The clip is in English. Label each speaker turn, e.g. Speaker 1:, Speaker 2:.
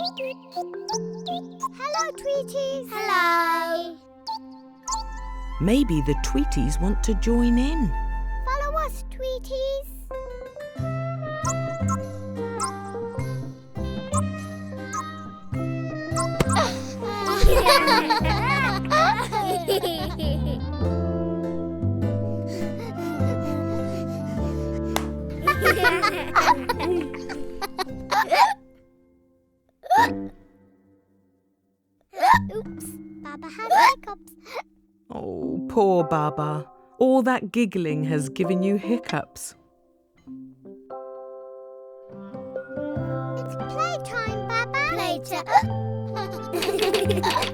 Speaker 1: Hello, Tweeties. Hello.
Speaker 2: Maybe the Tweeties want to join in.
Speaker 1: Follow us, Tweeties. Oops, Baba had hiccups.
Speaker 2: Oh, poor Baba. All that giggling has given you hiccups.
Speaker 1: It's playtime, Baba. Playtime.